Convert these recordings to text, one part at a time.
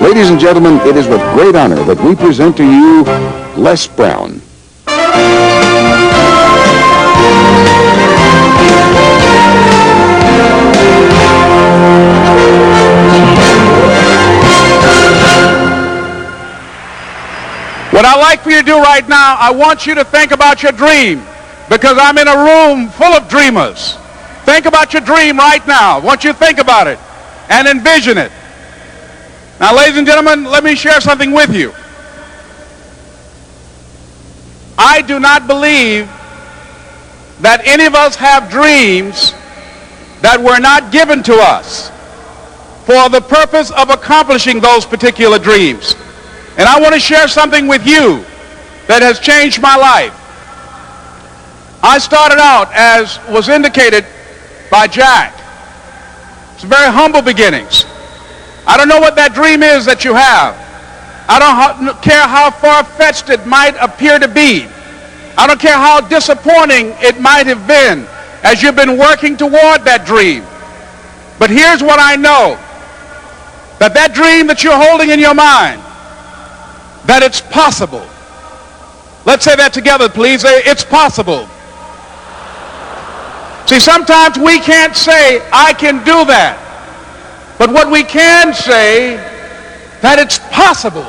Ladies and gentlemen, it is with great honor that we present to you Les Brown. What I'd like for you to do right now, I want you to think about your dream, because I'm in a room full of dreamers. Think about your dream right now. I want you to think about it and envision it. Now, ladies and gentlemen, let me share something with you. I do not believe that any of us have dreams that were not given to us for the purpose of accomplishing those particular dreams. And I want to share something with you that has changed my life. I started out, as was indicated by Jack. It's very humble beginnings. I don't know what that dream is that you have. I don't care how far-fetched it might appear to be. I don't care how disappointing it might have been as you've been working toward that dream. But here's what I know, that dream that you're holding in your mind, that it's possible. Let's say that together, please. It's possible. See, sometimes we can't say, I can do that. But what we can say, that it's possible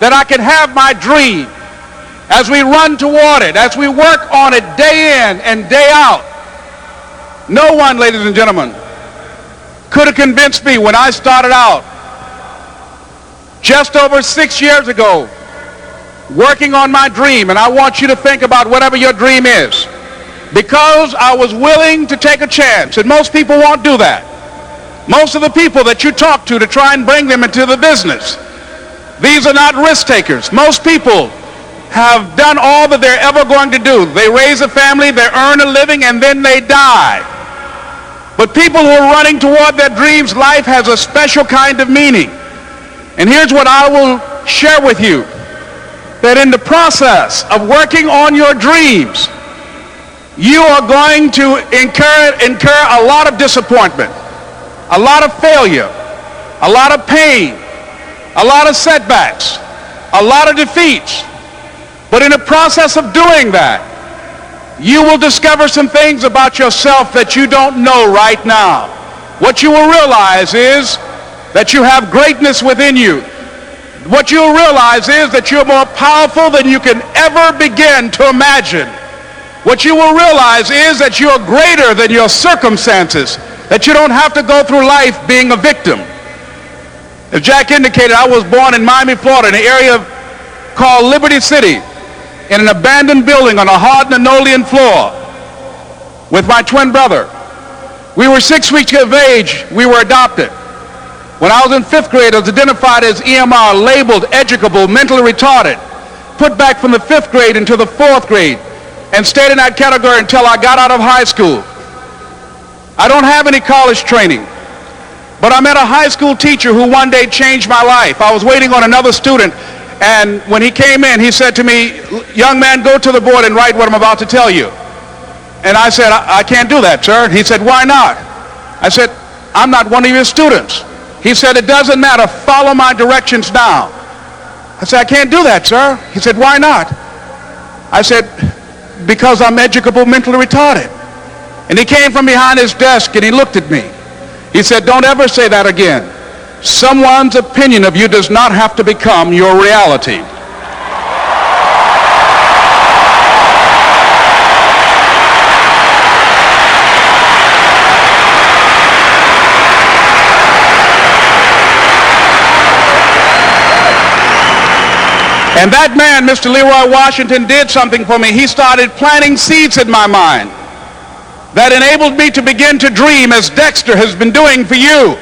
that I can have my dream as we run toward it, as we work on it day in and day out. No one, ladies and gentlemen, could have convinced me when I started out just over 6 years ago, working on my dream. And I want you to think about whatever your dream is, because I was willing to take a chance. And most people won't do that. Most of the people that you talk to try and bring them into the business, these are not risk takers. Most people have done all that they're ever going to do. They raise a family, they earn a living, and then they die. But people who are running toward their dreams, life has a special kind of meaning. And here's what I will share with you, that in the process of working on your dreams, you are going to incur a lot of disappointment, a lot of failure, a lot of pain, a lot of setbacks, a lot of defeats. But in the process of doing that, you will discover some things about yourself that you don't know right now. What you will realize is that you have greatness within you. What you'll realize is that you're more powerful than you can ever begin to imagine. What you will realize is that you're greater than your circumstances, that you don't have to go through life being a victim. As Jack indicated, I was born in Miami, Florida, in an area called Liberty City, in an abandoned building on a hard linoleum floor with my twin brother. We were 6 weeks of age. We were adopted. When I was in 5th grade, I was identified as EMR, labeled educable, mentally retarded, put back from the 5th grade into the 4th grade, and stayed in that category until I got out of high school. I don't have any college training, but I met a high school teacher who one day changed my life. I was waiting on another student, and when he came in, he said to me, "Young man, go to the board and write what I'm about to tell you." And I said, I can't do that, sir. He said, "Why not?" I said, "I'm not one of your students." He said, "It doesn't matter. Follow my directions now." I said, "I can't do that, sir." He said, "Why not?" I said, "Because I'm educable, mentally retarded." And he came from behind his desk and he looked at me. He said, "Don't ever say that again. Someone's opinion of you does not have to become your reality." And that man, Mr. Leroy Washington, did something for me. He started planting seeds in my mind that enabled me to begin to dream, as Dexter has been doing for you.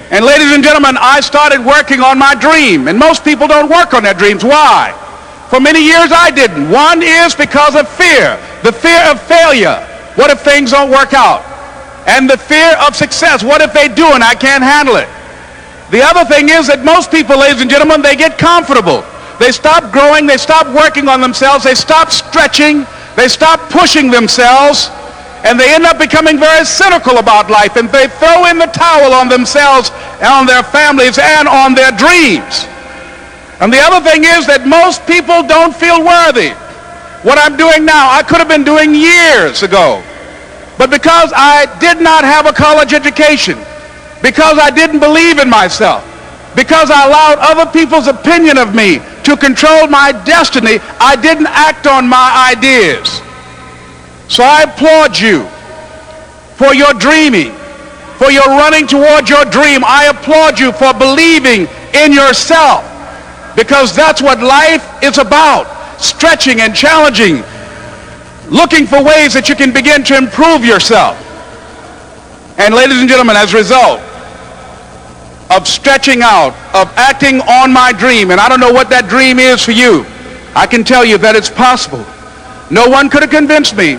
And ladies and gentlemen, I started working on my dream. And most people don't work on their dreams. Why? For many years I didn't. One is because of fear. The fear of failure. What if things don't work out? And the fear of success. What if they do and I can't handle it? The other thing is that most people, ladies and gentlemen, they get comfortable. They stop growing, they stop working on themselves, they stop stretching, they stop pushing themselves, and they end up becoming very cynical about life, and they throw in the towel on themselves and on their families, and on their dreams. And the other thing is that most people don't feel worthy. What I'm doing now, I could have been doing years ago. But because I did not have a college education, because I didn't believe in myself, because I allowed other people's opinion of me to control my destiny, I didn't act on my ideas. So I applaud you for your dreaming, for your running toward your dream. I applaud you for believing in yourself, because that's what life is about, stretching and challenging, looking for ways that you can begin to improve yourself. And ladies and gentlemen, as a result of stretching out, of acting on my dream, and I don't know what that dream is for you, I can tell you that it's possible. No one could have convinced me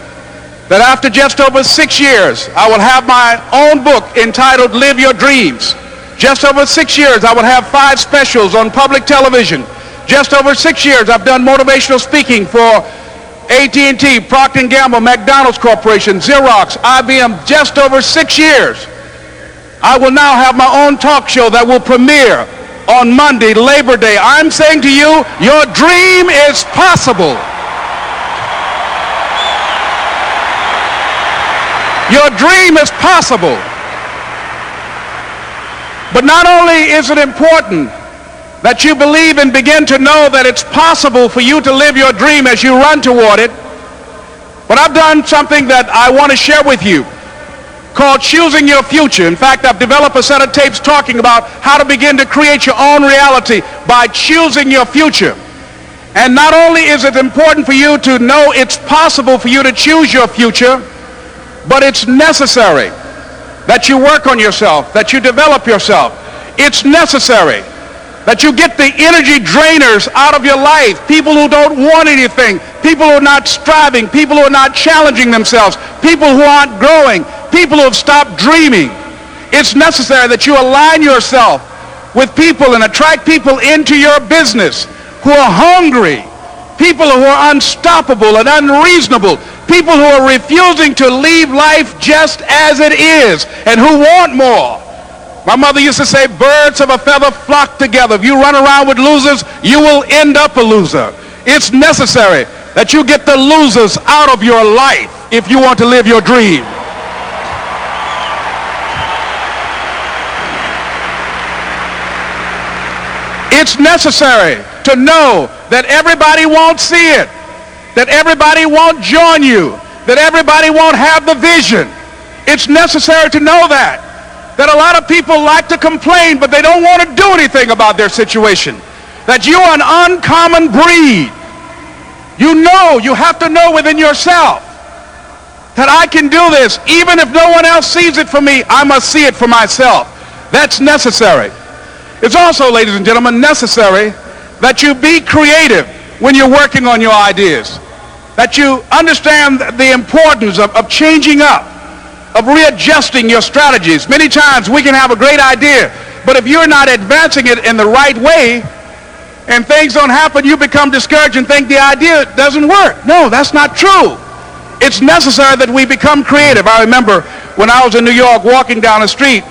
that after just over 6 years, I will have my own book entitled Live Your Dreams. Just over 6 years, I will have 5 specials on public television. Just over 6 years, I've done motivational speaking for AT&T, Procter & Gamble, McDonald's Corporation, Xerox, IBM. Just over 6 years. I will now have my own talk show that will premiere on Monday, Labor Day. I'm saying to you, your dream is possible. Your dream is possible. But not only is it important that you believe and begin to know that it's possible for you to live your dream as you run toward it, but I've done something that I want to share with you called Choosing Your Future. In fact, I've developed a set of tapes talking about how to begin to create your own reality by choosing your future. And not only is it important for you to know it's possible for you to choose your future, but it's necessary that you work on yourself, that you develop yourself. It's necessary that you get the energy drainers out of your life, people who don't want anything, people who are not striving, people who are not challenging themselves, people who aren't growing, people who have stopped dreaming. It's necessary that you align yourself with people and attract people into your business who are hungry, people who are unstoppable and unreasonable, people who are refusing to leave life just as it is and who want more. My mother used to say, birds of a feather flock together. If you run around with losers, you will end up a loser. It's necessary that you get the losers out of your life if you want to live your dream. It's necessary to know that everybody won't see it, that everybody won't join you, that everybody won't have the vision. It's necessary to know that a lot of people like to complain, but they don't want to do anything about their situation, that you are an uncommon breed. You have to know within yourself that I can do this. Even if no one else sees it for me, I must see it for myself. That's necessary. It's also, ladies and gentlemen, necessary that you be creative when you're working on your ideas, that you understand the importance of changing up, of readjusting your strategies. Many times we can have a great idea, but if you're not advancing it in the right way and things don't happen, you become discouraged and think the idea doesn't work. No, that's not true. It's necessary that we become creative. I remember when I was in New York walking down the street,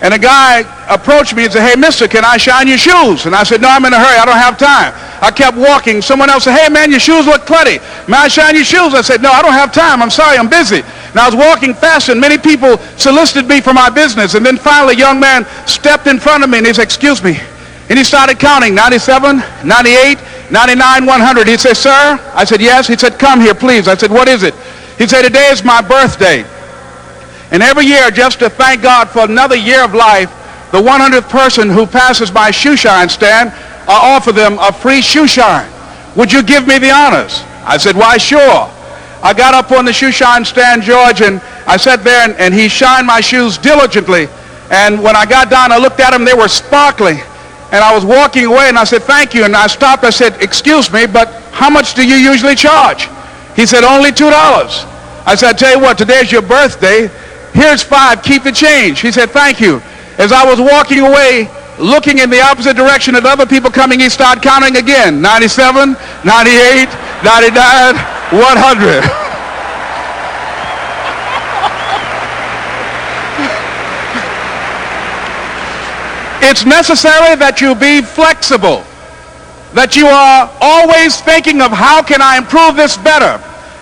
and a guy approached me and said, "Hey, mister, can I shine your shoes?" And I said, "No, I'm in a hurry. I don't have time." I kept walking. Someone else said, "Hey, man, your shoes look cluttered. May I shine your shoes?" I said, "No, I don't have time. I'm sorry, I'm busy." And I was walking fast, and many people solicited me for my business. And then finally, a young man stepped in front of me, and he said, "Excuse me." And he started counting, 97, 98, 99, 100. He said, "Sir?" I said, "Yes." He said, "Come here, please." I said, "What is it?" He said, "Today is my birthday. And every year, just to thank God for another year of life, the 100th person who passes my shoe shine stand, I offer them a free shoe shine. Would you give me the honors?" I said, "Why, sure." I got up on the shoe shine stand, George, and I sat there, and he shined my shoes diligently. And when I got down, I looked at them, they were sparkling. And I was walking away, and I said, "Thank you." And I stopped, I said, "Excuse me, but how much do you usually charge?" He said, "Only $2. I said, "I tell you what, today's your birthday. Here's $5, keep the change." He said, "Thank you." As I was walking away, looking in the opposite direction at other people coming, he started counting again. 97, 98, 99, 100. It's necessary that you be flexible, that you are always thinking of how can I improve this better.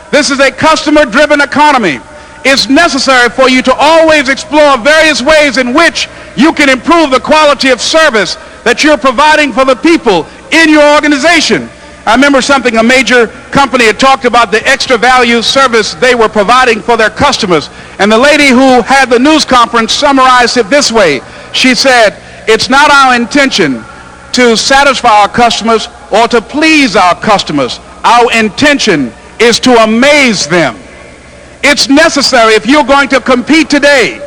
This is a customer-driven economy. It's necessary for you to always explore various ways in which you can improve the quality of service that you're providing for the people in your organization. I remember something, a major company had talked about the extra value service they were providing for their customers. And the lady who had the news conference summarized it this way. She said, it's not our intention to satisfy our customers or to please our customers. Our intention is to amaze them. It's necessary, if you're going to compete today,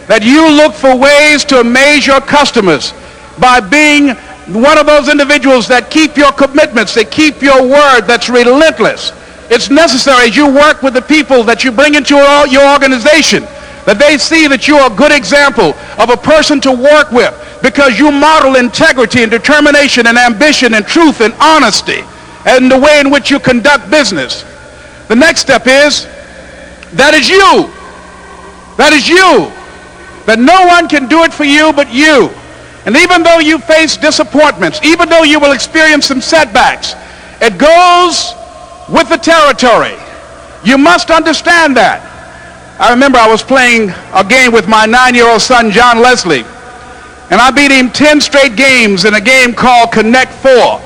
that you look for ways to amaze your customers by being one of those individuals that keep your commitments, that keep your word, that's relentless. It's necessary as you work with the people that you bring into your organization, that they see that you're a good example of a person to work with because you model integrity and determination and ambition and truth and honesty and the way in which you conduct business. The next step is, that is you. That is you. That no one can do it for you but you. And even though you face disappointments, even though you will experience some setbacks, it goes with the territory. You must understand that. I remember I was playing a game with my 9-year-old son, John Leslie, and I beat him 10 straight games in a game called Connect 4.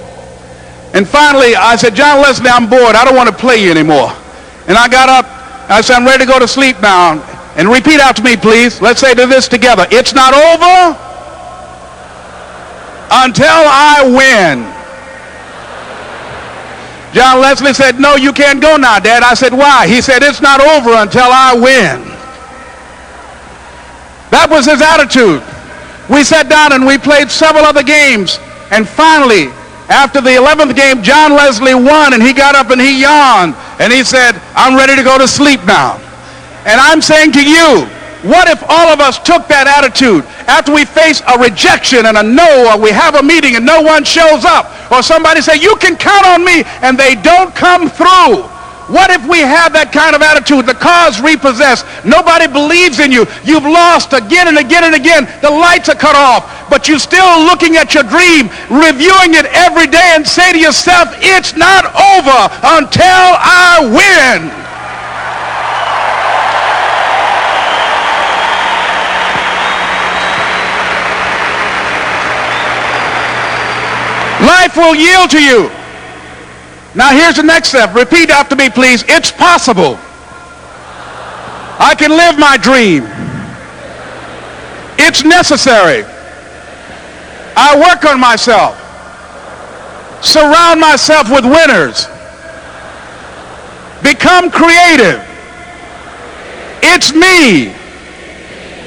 And finally, I said, John Leslie, I'm bored. I don't want to play you anymore. And I got up, and I said, I'm ready to go to sleep now. And repeat out to me, please. Let's say this together. It's not over until I win. John Leslie said, no, you can't go now, Dad. I said, why? He said, it's not over until I win. That was his attitude. We sat down and we played several other games. And finally, after the 11th game, John Leslie won, and he got up and he yawned. And he said, I'm ready to go to sleep now. And I'm saying to you, what if all of us took that attitude after we face a rejection and a no, or we have a meeting and no one shows up, or somebody say, you can count on me, and they don't come through? What if we have that kind of attitude? The car's repossessed. Nobody believes in you. You've lost again and again and again. The lights are cut off, but you're still looking at your dream, reviewing it every day, and say to yourself, it's not over until I win. Life will yield to you. Now here's the next step. Repeat after me, please. It's possible. I can live my dream. It's necessary. I work on myself. Surround myself with winners. Become creative. It's me.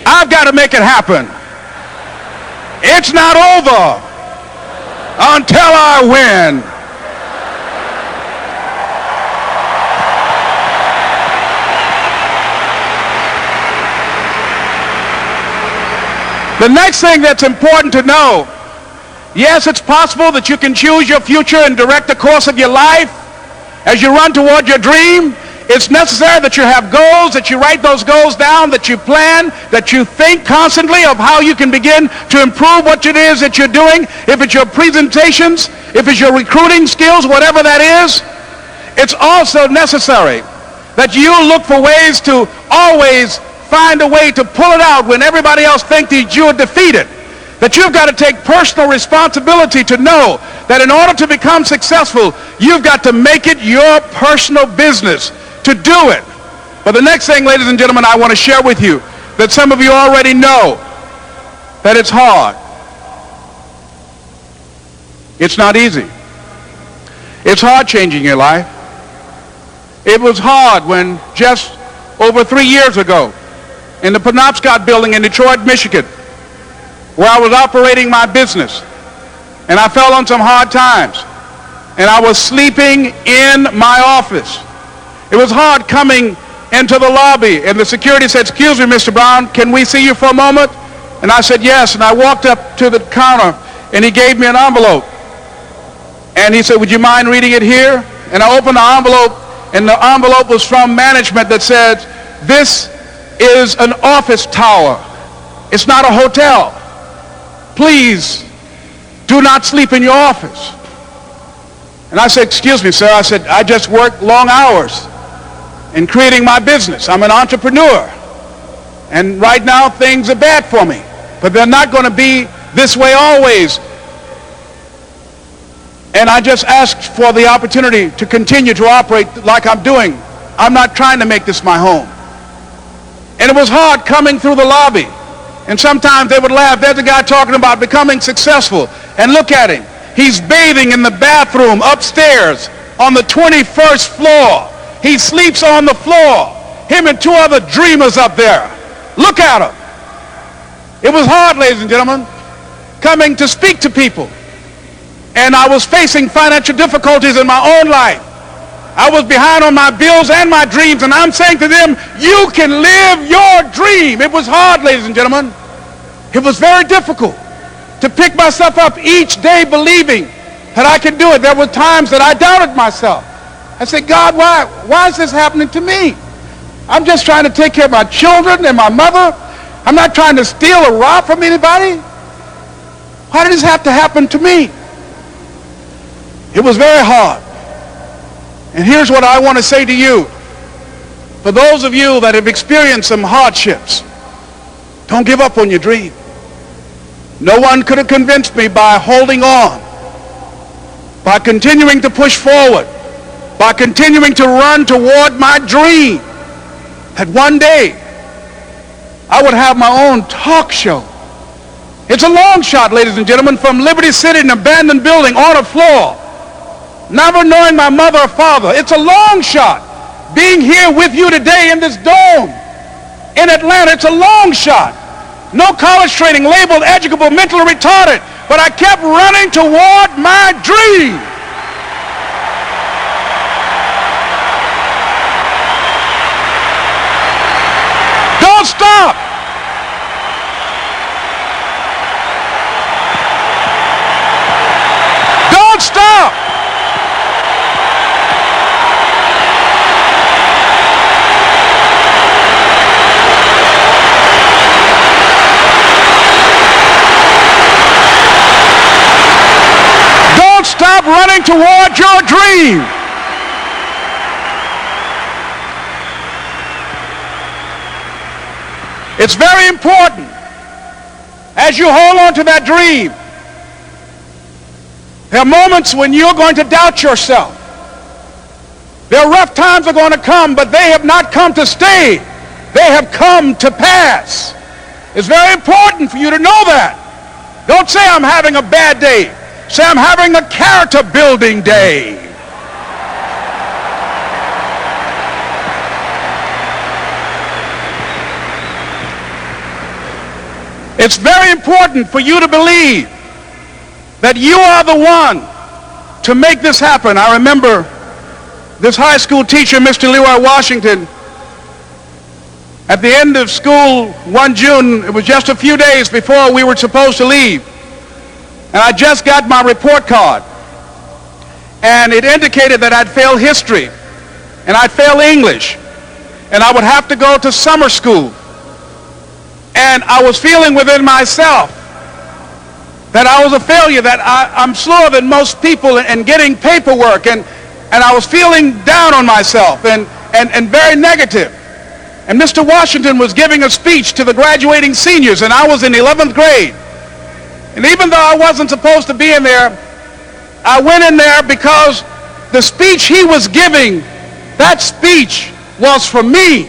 I've got to make it happen. It's not over until I win. The next thing that's important to know, yes, it's possible that you can choose your future and direct the course of your life as you run toward your dream. It's necessary that you have goals, that you write those goals down, that you plan, that you think constantly of how you can begin to improve what it is that you're doing. If it's your presentations, if it's your recruiting skills, whatever that is, it's also necessary that you look for ways to always find a way to pull it out when everybody else thinks that you're defeated. That you've got to take personal responsibility to know that in order to become successful, you've got to make it your personal business to do it. But the next thing, ladies and gentlemen, I want to share with you that some of you already know that it's hard. It's not easy. It's hard changing your life. It was hard when just over 3 years ago in the Penobscot building in Detroit, Michigan, where I was operating my business, and I fell on some hard times, and I was sleeping in my office. It was hard coming into the lobby, and the security said, excuse me, Mr. Brown, can we see you for a moment? And I said, yes. And I walked up to the counter, and he gave me an envelope. And he said, would you mind reading it here? And I opened the envelope, and the envelope was from management that said, this is an office tower. It's not a hotel. please do not sleep in your office. And I said, excuse me, sir. I said, I just work long hours in creating my business. I'm an entrepreneur. And right now things are bad for me. But they're not going to be this way always. And I just asked for the opportunity to continue to operate like I'm doing. I'm not trying to make this my home. And it was hard coming through the lobby. And sometimes they would laugh. There's a guy talking about becoming successful. And look at him. He's bathing in the bathroom upstairs on the 21st floor. He sleeps on the floor. Him and two other dreamers up there. Look at him. It was hard, ladies and gentlemen, coming to speak to people. And I was facing financial difficulties in my own life. I was behind on my bills and my dreams, and I'm saying to them, you can live your dream. It was hard, ladies and gentlemen. It was very difficult to pick myself up each day believing that I could do it. There were times that I doubted myself. I said, God, why is this happening to me? I'm just trying to take care of my children and my mother. I'm not trying to steal or rob from anybody. Why did this have to happen to me? It was very hard. And here's what I want to say to you. For those of you that have experienced some hardships, don't give up on your dream. No one could have convinced me by holding on, by continuing to push forward, by continuing to run toward my dream, that one day I would have my own talk show. It's a long shot, ladies and gentlemen, from Liberty City, an abandoned building on a floor, never knowing my mother or father. It's a long shot. Being here with you today in this dome in Atlanta, it's a long shot. No college training, labeled educable, mentally retarded, but I kept running toward my dream. Don't stop. Don't stop. Stop running toward your dream. It's very important as you hold on to that dream. There are moments when you're going to doubt yourself. There are rough times are going to come, but they have not come to stay. They have come to pass. It's very important for you to know that. Don't say I'm having a bad day. Say I'm having a character building day. It's very important for you to believe that you are the one to make this happen. I remember this high school teacher, Mr. Leroy Washington, at the end of school one June, it was just a few days before we were supposed to leave. And I just got my report card, and it indicated that I'd failed history, and I'd failed English, and I would have to go to summer school. And I was feeling within myself that I was a failure, that I'm slower than most people in getting paperwork, and I was feeling down on myself and very negative. And Mr. Washington was giving a speech to the graduating seniors, and I was in 11th grade. And even though I wasn't supposed to be in there, I went in there because the speech he was giving, that speech was for me.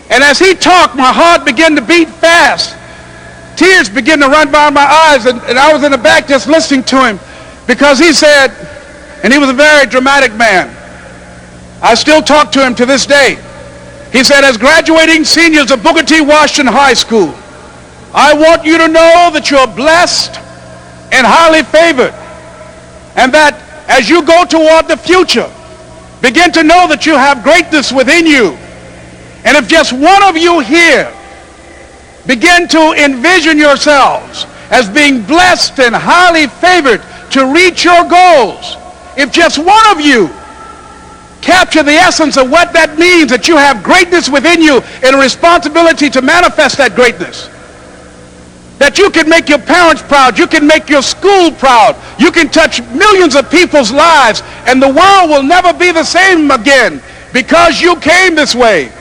And as he talked, my heart began to beat fast. Tears began to run down my eyes, and I was in the back just listening to him because he said, and he was a very dramatic man. I still talk to him to this day. He said, as graduating seniors of Booker T. Washington High School, I want you to know that you're blessed and highly favored, and that as you go toward the future, begin to know that you have greatness within you. And if just one of you here begin to envision yourselves as being blessed and highly favored to reach your goals, if just one of you capture the essence of what that means, that you have greatness within you and a responsibility to manifest that greatness, That you can make your parents proud, you can make your school proud, you can touch millions of people's lives, and the world will never be the same again because you came this way.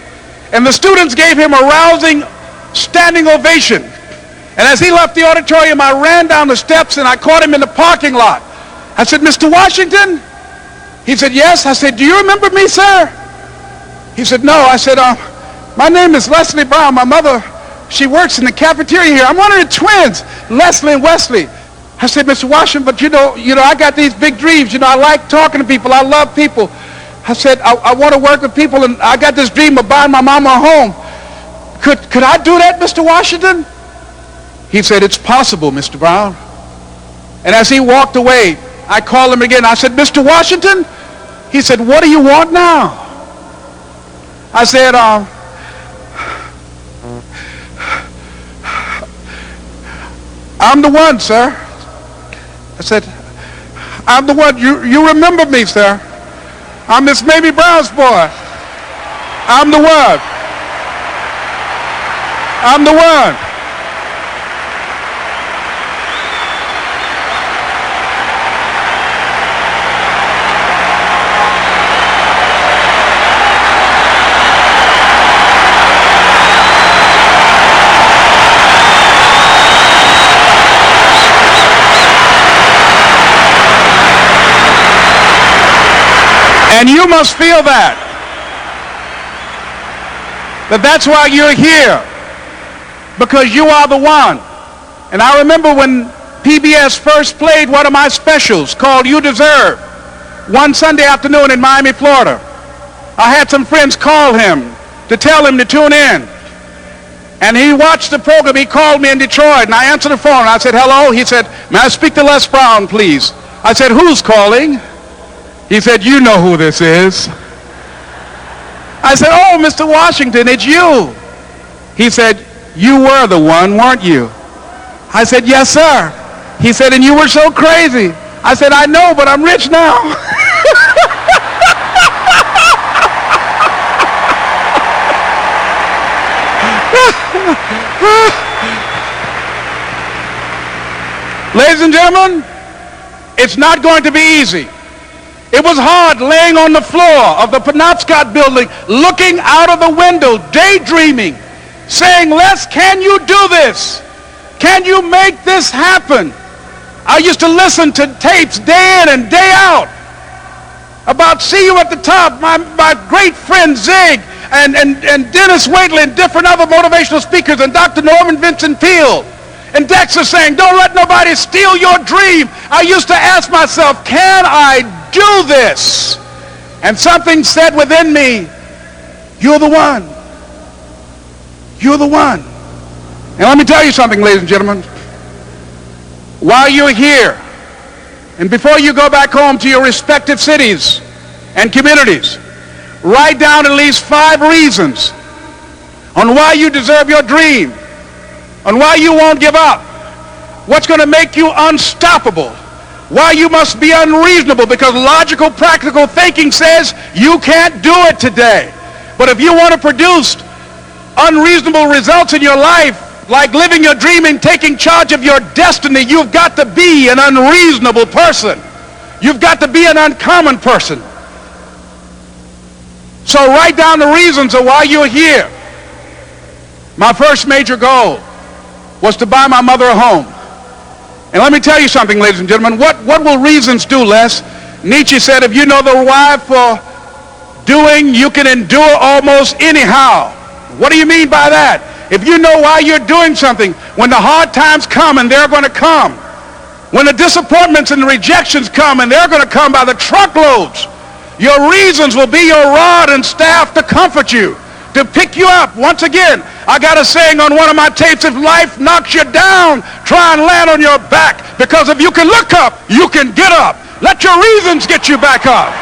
And the students gave him a rousing standing ovation. And as he left the auditorium, I ran down the steps and I caught him in the parking lot. I said, "Mr. Washington?" He said, "Yes." I said, "Do you remember me, sir?" He said, "No." I said, "My name is Leslie Brown. My mother, she works in the cafeteria here. I'm one of the twins, Leslie and Wesley." I said, "Mr. Washington, but you know, I got these big dreams. I like talking to people. I love people." I said, I want to work with people, and I got this dream of buying my mama a home. Could I do that, Mr. Washington?" He said, "It's possible, Mr. Brown." And as he walked away, I called him again. I said, "Mr. Washington?" He said, "What do you want now?" I said, "I'm the one, sir." I said, "I'm the one. You remember me, sir. I'm Miss Mamie Brown's boy. I'm the one. I'm the one." And you must feel that's why you're here, because you are the one. And I remember when PBS first played one of my specials called "You Deserve" one Sunday afternoon in Miami, Florida. I had some friends call him to tell him to tune in. And he watched the program. He called me in Detroit, and I answered the phone. I said, "Hello." He said, "May I speak to Les Brown, please?" I said, "Who's calling?" He said, "You know who this is." I said, "Oh, Mr. Washington, it's you." He said, "You were the one, weren't you?" I said, "Yes, sir." He said, "And you were so crazy." I said, "I know, but I'm rich now." Ladies and gentlemen, it's not going to be easy. It was hard laying on the floor of the Penobscot building, looking out of the window, daydreaming, saying, "Les, can you do this? Can you make this happen?" I used to listen to tapes day in and day out about "See You at the Top," my great friend Zig and Dennis Waitley and different other motivational speakers, and Dr. Norman Vincent Peale. And Dexter saying, "Don't let nobody steal your dream." I used to ask myself, can I do this? And something said within me, "You're the one. You're the one." And let me tell you something, ladies and gentlemen. While you're here, and before you go back home to your respective cities and communities, write down at least 5 reasons on why you deserve your dream, on why you won't give up, what's going to make you unstoppable, why you must be unreasonable, because logical, practical thinking says you can't do it today. But if you want to produce unreasonable results in your life, like living your dream and taking charge of your destiny, you've got to be an unreasonable person. You've got to be an uncommon person. So write down the reasons of why you're here. My first major goal was to buy my mother a home. And let me tell you something, ladies and gentlemen. What will reasons do, Les? Nietzsche said, if you know the why for doing, you can endure almost anyhow. What do you mean by that? If you know why you're doing something, when the hard times come, and they're going to come, when the disappointments and the rejections come, and they're going to come by the truckloads, your reasons will be your rod and staff to comfort you, to pick you up. Once again, I got a saying on one of my tapes: if life knocks you down, try and land on your back, because if you can look up, you can get up. Let your reasons get you back up.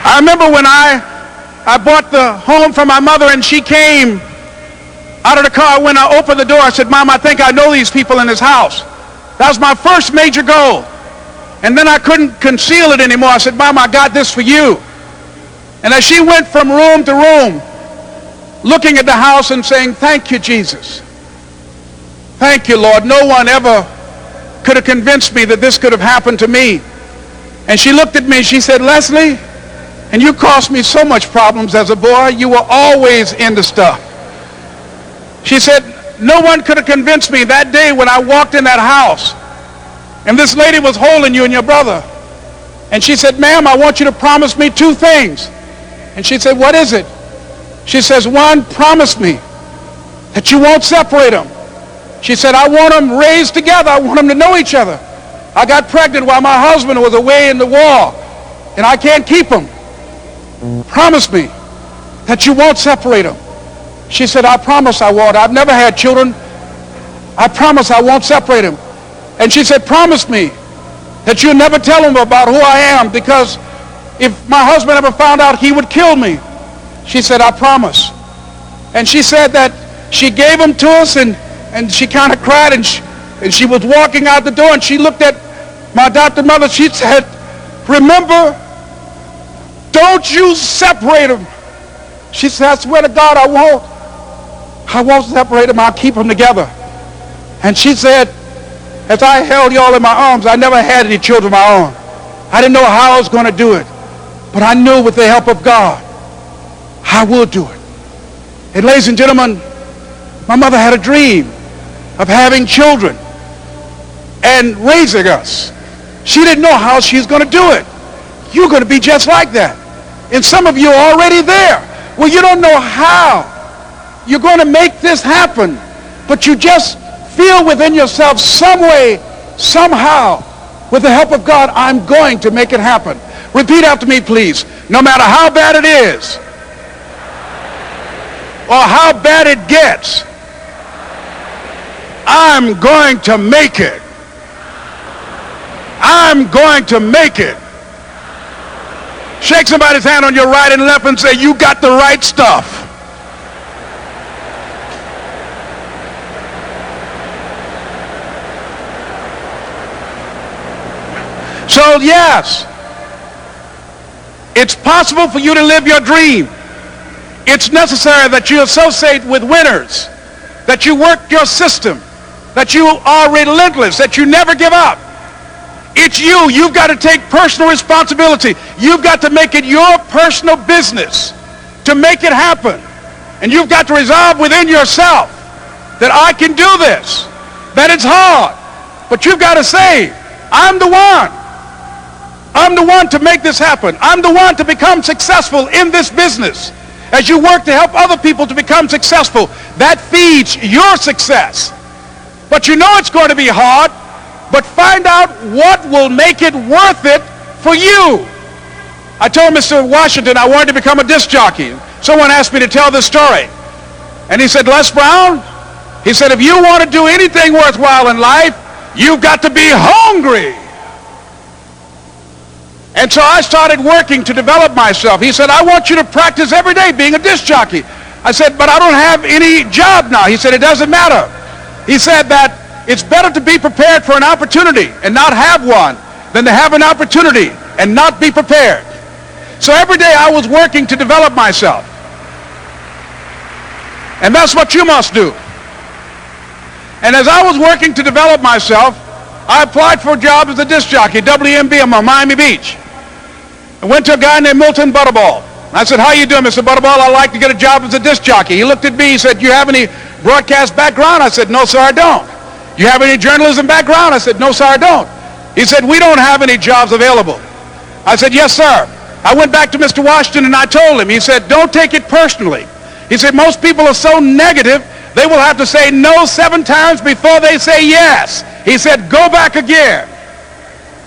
I remember when I bought the home for my mother, and she came out of the car. When I opened the door, I said, "Mom, I think I know these people in this house." That was my first major goal. And then I couldn't conceal it anymore. I said, Mom, I got this for you. And as she went from room to room, looking at the house and saying, thank you, Jesus. Thank you, Lord. No one ever could have convinced me that this could have happened to me. And she looked at me and she said, Leslie, and you caused me so much problems as a boy. You were always into stuff. She said, no one could have convinced me that day when I walked in that house and this lady was holding you and your brother. And she said, ma'am, I want you to promise me 2 things. And she said, what is it? She says, 1, promise me that you won't separate them. She said, I want them raised together. I want them to know each other. I got pregnant while my husband was away in the war, and I can't keep them. Promise me that you won't separate them. She said, I promise I won't. I've never had children. I promise I won't separate them. And she said, promise me that you'll never tell them about who I am, because if my husband ever found out, he would kill me. She said, I promise. And she said that she gave them to us, and she kind of cried, and she was walking out the door, and she looked at my adopted mother. She said, remember, don't you separate them. She said, I swear to God, I won't separate them. I'll keep them together. And she said, as I held y'all in my arms, I never had any children of my own. I didn't know how I was going to do it, but I knew with the help of God, I will do it. And ladies and gentlemen, my mother had a dream of having children and raising us. She didn't know how she's going to do it. You're going to be just like that. And some of you are already there. Well, you don't know how you're going to make this happen, but you just feel within yourself some way, somehow, with the help of God, I'm going to make it happen. Repeat after me, please. No matter how bad it is, or how bad it gets, I'm going to make it. I'm going to make it. Shake somebody's hand on your right and left and say, you got the right stuff. So yes, it's possible for you to live your dream. It's necessary that you associate with winners, that you work your system, that you are relentless, that you never give up. It's you. You've got to take personal responsibility. You've got to make it your personal business to make it happen. And you've got to resolve within yourself that I can do this, that it's hard. But you've got to say, I'm the one. I'm the one to make this happen. I'm the one to become successful in this business. As you work to help other people to become successful, that feeds your success. But you know it's going to be hard, but find out what will make it worth it for you. I told Mr. Washington I wanted to become a disc jockey. Someone asked me to tell this story. And he said, Les Brown, he said, if you want to do anything worthwhile in life, you've got to be hungry. And so I started working to develop myself. He said, I want you to practice every day being a disc jockey. I said, but I don't have any job now. He said, it doesn't matter. He said that it's better to be prepared for an opportunity and not have one than to have an opportunity and not be prepared. So every day I was working to develop myself. And that's what you must do. And as I was working to develop myself, I applied for a job as a disc jockey, WMB, I'm on Miami Beach. I went to a guy named Milton Butterball. I said, how you doing, Mr. Butterball? I'd like to get a job as a disc jockey. He looked at me, he said, do you have any broadcast background? I said, no, sir, I don't. You have any journalism background? I said, no, sir, I don't. He said, we don't have any jobs available. I said, yes, sir. I went back to Mr. Washington and I told him. He said, don't take it personally. He said, most people are so negative, they will have to say no 7 times before they say yes. He said, go back again.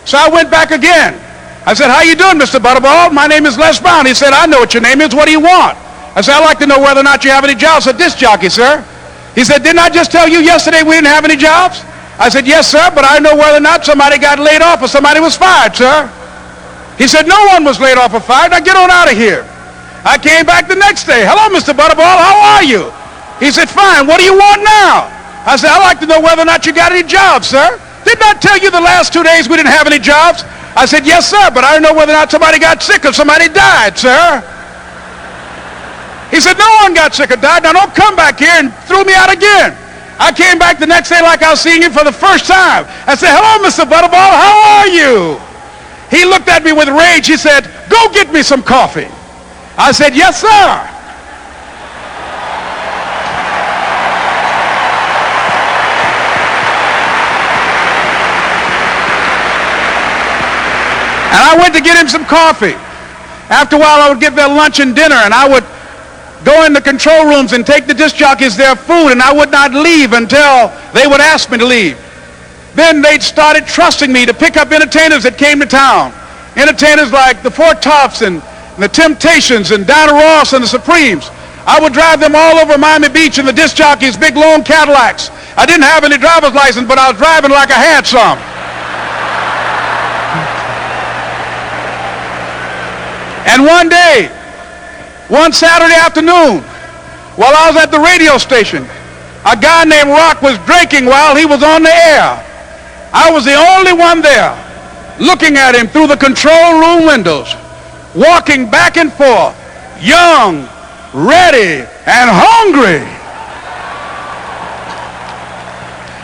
So I went back again. I said, how you doing, Mr. Butterball? My name is Les Brown. He said, I know what your name is. What do you want? I said, I'd like to know whether or not you have any jobs as a disc jockey, sir. He said, didn't I just tell you yesterday we didn't have any jobs? I said, yes, sir, but I know whether or not somebody got laid off or somebody was fired, sir. He said, no one was laid off or fired. Now get on out of here. I came back the next day. Hello, Mr. Butterball. How are you? He said, fine. What do you want now? I said, I'd like to know whether or not you got any jobs, sir. didn't I tell you the last 2 days we didn't have any jobs? I said, yes, sir, but I don't know whether or not somebody got sick or somebody died, sir. He said, no one got sick or died. Now don't come back here, and threw me out again. I came back the next day like I was seeing him for the first time. I said, hello, Mr. Butterball, how are you? He looked at me with rage. He said, go get me some coffee. I said, yes, sir. And I went to get him some coffee. After a while, I would get their lunch and dinner, and I would go in the control rooms and take the disc jockeys their food, and I would not leave until they would ask me to leave. Then they started trusting me to pick up entertainers that came to town. Entertainers like the Four Tops and the Temptations and Diana Ross and the Supremes. I would drive them all over Miami Beach in the disc jockeys, big long Cadillacs. I didn't have any driver's license, but I was driving like I had some. And one day, one Saturday afternoon, while I was at the radio station, a guy named Rock was drinking while he was on the air. I was the only one there, looking at him through the control room windows, walking back and forth, young, ready, and hungry.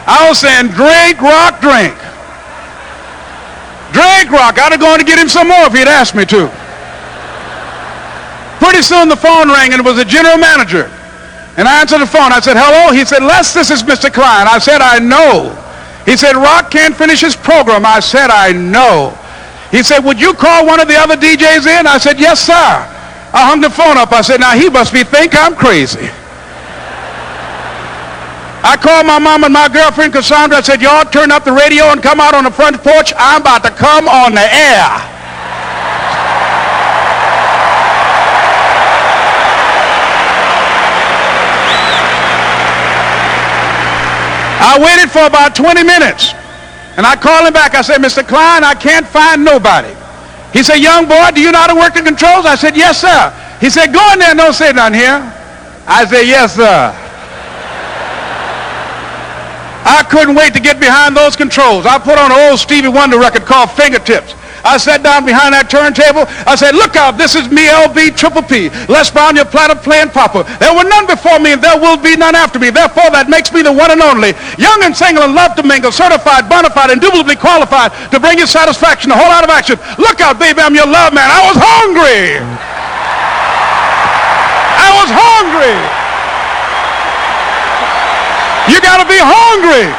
I was saying, drink, Rock, drink. Drink, Rock. I'd have gone to get him some more if he'd asked me to. Pretty soon the phone rang, and it was the general manager. And I answered the phone. I said, hello? He said, Les, this is Mr. Klein. I said, I know. He said, Rock can't finish his program. I said, I know. He said, would you call one of the other DJs in? I said, yes, sir. I hung the phone up. I said, now he must think I'm crazy. I called my mom and my girlfriend, Cassandra. I said, y'all turn up the radio and come out on the front porch. I'm about to come on the air. I waited for about 20 minutes, and I called him back. I said, Mr. Klein, I can't find nobody. He said, young boy, do you know how to work the controls? I said, yes, sir. He said, go in there and don't say nothing here. I said, yes, sir. I couldn't wait to get behind those controls. I put on an old Stevie Wonder record called Fingertips. I sat down behind that turntable. I said, look out, this is me, LB, Triple P. Les Brown, your platter playing Papa. There were none before me, and there will be none after me. Therefore, that makes me the one and only. Young and single and love to mingle, certified, bona fide, indubitably qualified to bring you satisfaction, a whole lot of action. Look out, baby, I'm your love man. I was hungry. I was hungry. You got to be hungry.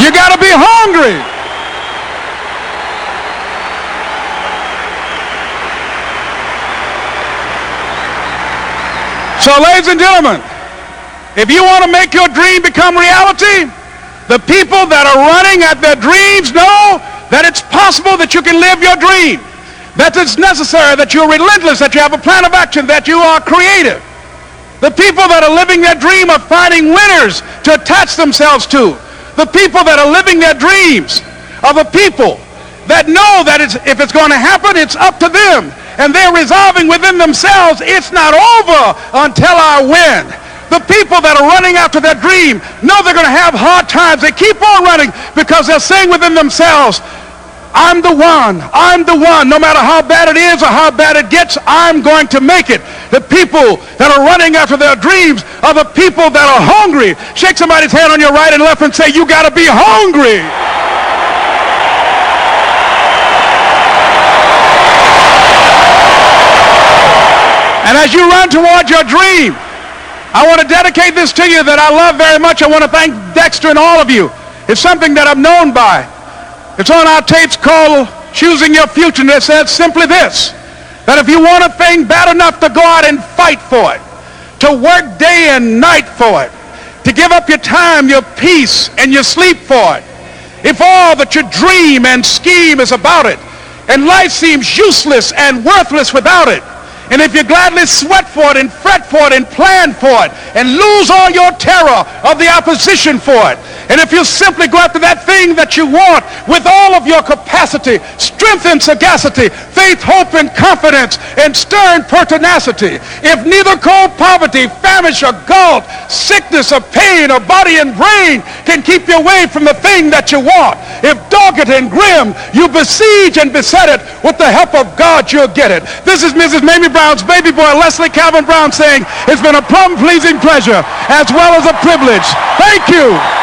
You got to be hungry. So, ladies and gentlemen, if you want to make your dream become reality, the people that are running at their dreams know that it's possible that you can live your dream, that it's necessary, that you're relentless, that you have a plan of action, that you are creative. The people that are living their dream are finding winners to attach themselves to. The people that are living their dreams are the people that know that if it's going to happen, it's up to them. And they're resolving within themselves, it's not over until I win. The people that are running after their dream know they're going to have hard times. They keep on running because they're saying within themselves, I'm the one. I'm the one. No matter how bad it is or how bad it gets, I'm going to make it. The people that are running after their dreams are the people that are hungry. Shake somebody's hand on your right and left and say, you got to be hungry. And as you run toward your dream, I want to dedicate this to you that I love very much. I want to thank Dexter and all of you. It's something that I'm known by. It's on our tapes called Choosing Your Future, and it says simply this, that if you want a thing bad enough to go out and fight for it, to work day and night for it, to give up your time, your peace, and your sleep for it, if all that you dream and scheme is about it, and life seems useless and worthless without it, And if you gladly sweat for it and fret for it and plan for it and lose all your terror of the opposition for it, and if you simply go after that thing that you want with all of your capacity, strength and sagacity, faith, hope and confidence, and stern pertinacity, if neither cold poverty, famish or gulf, sickness or pain or body and brain can keep you away from the thing that you want, if dogged and grim you besiege and beset it, with the help of God you'll get it. This is Mrs. Mamie Brown's baby boy, Leslie Calvin Brown, saying it's been a plumb pleasing pleasure as well as a privilege. Thank you.